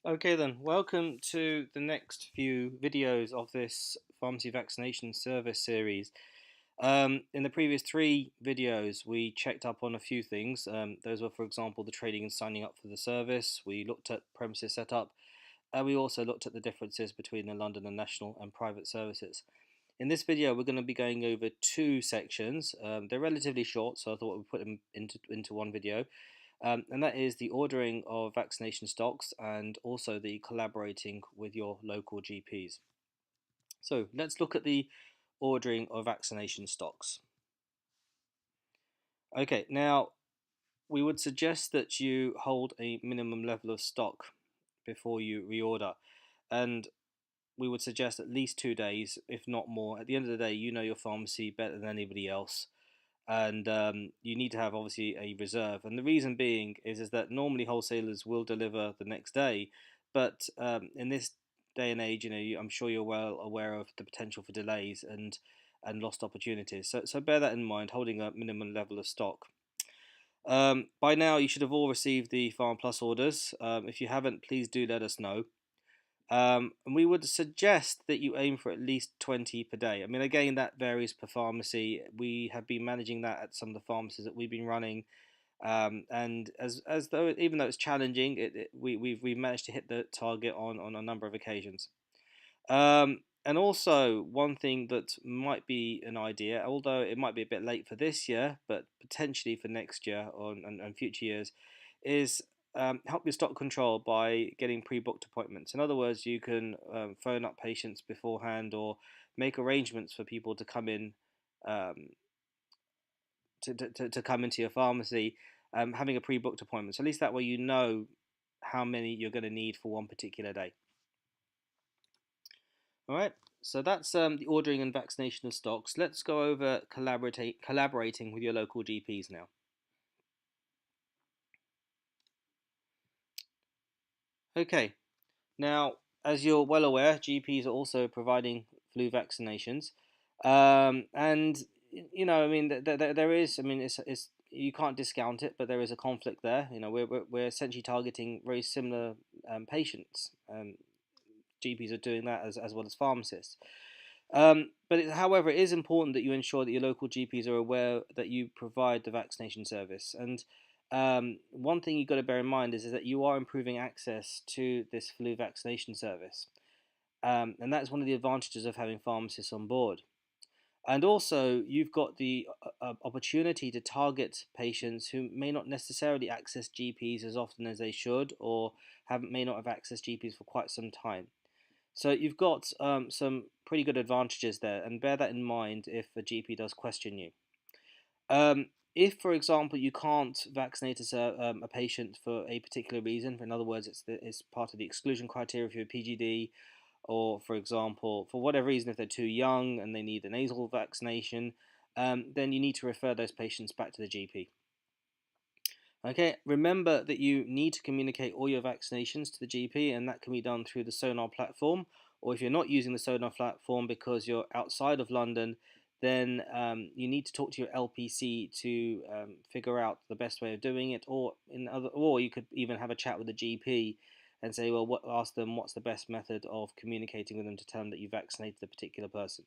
Okay then, welcome to the next few videos of this pharmacy vaccination service series. In the previous three videos, we checked up on a few things. Those were, for example, the trading and signing up for the service. We looked at premises setup, and we also looked at the differences between the London and national and private services. In this video, we're going to be going over two sections. They're relatively short, so I thought we'd put them into one video. And that is the ordering of vaccination stocks and also the collaborating with your local GPs. So let's look at the ordering of vaccination stocks. Okay, now we would suggest that you hold a minimum level of stock before you reorder, and we would suggest at least 2 days, if not more. At the end of the day, you know your pharmacy better than anybody else, and you need to have obviously a reserve. And the reason being is that normally wholesalers will deliver the next day, but in this day and age, I'm sure you're well aware of the potential for delays and lost opportunities. So bear that in mind, holding a minimum level of stock. By now, you should have all received the Pharma Plus orders. If you haven't, please do let us know. And we would suggest that you aim for at least 20 per day. I mean, again, that varies per pharmacy. We have been managing that at some of the pharmacies that we've been running, and as though even though it's challenging, we've managed to hit the target on a number of occasions. And also, one thing that might be an idea, although it might be a bit late for this year, but potentially for next year and future years, is help your stock control by getting pre-booked appointments. In other words, you can phone up patients beforehand or make arrangements for people to come in um, to come into your pharmacy, having a pre-booked appointment. So at least that way you know how many you're going to need for one particular day. All right, so that's the ordering and vaccination of stocks. Let's go over collaborating with your local GPs now. Okay, now as you're well aware, GPs are also providing flu vaccinations, and I mean, there is, I mean, it's you can't discount it, but there is a conflict there. We're essentially targeting very similar patients. GPs are doing that as well as pharmacists. However, it is important that you ensure that your local GPs are aware that you provide the vaccination service. And one thing you've got to bear in mind is that you are improving access to this flu vaccination service. And that's one of the advantages of having pharmacists on board. And also, you've got the opportunity to target patients who may not necessarily access GPs as often as they should, or may not have accessed GPs for quite some time. So you've got some pretty good advantages there, and bear that in mind if a GP does question you. If, for example, you can't vaccinate a patient for a particular reason, in other words, it's part of the exclusion criteria for your PGD, or, for example, for whatever reason, if they're too young and they need a nasal vaccination, then you need to refer those patients back to the GP. Okay, remember that you need to communicate all your vaccinations to the GP, and that can be done through the Sonar platform. Or if you're not using the Sonar platform because you're outside of London, then you need to talk to your LPC to figure out the best way of doing it. Or you could even have a chat with the GP and say, well, ask them what's the best method of communicating with them to tell them that you vaccinated a particular person.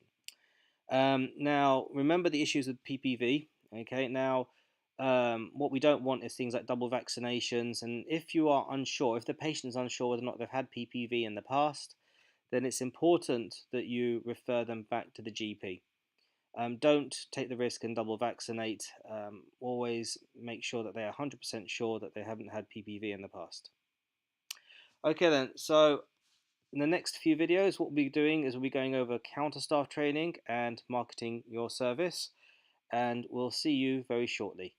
Now, remember the issues with PPV. Okay, now what we don't want is things like double vaccinations. And if you are unsure, if the patient is unsure whether or not they've had PPV in the past, then it's important that you refer them back to the GP. Don't take the risk and double vaccinate. Always make sure that they are 100% sure that they haven't had PPV in the past. Okay then, so in the next few videos, what we'll be doing is we'll be going over counter staff training and marketing your service, and we'll see you very shortly.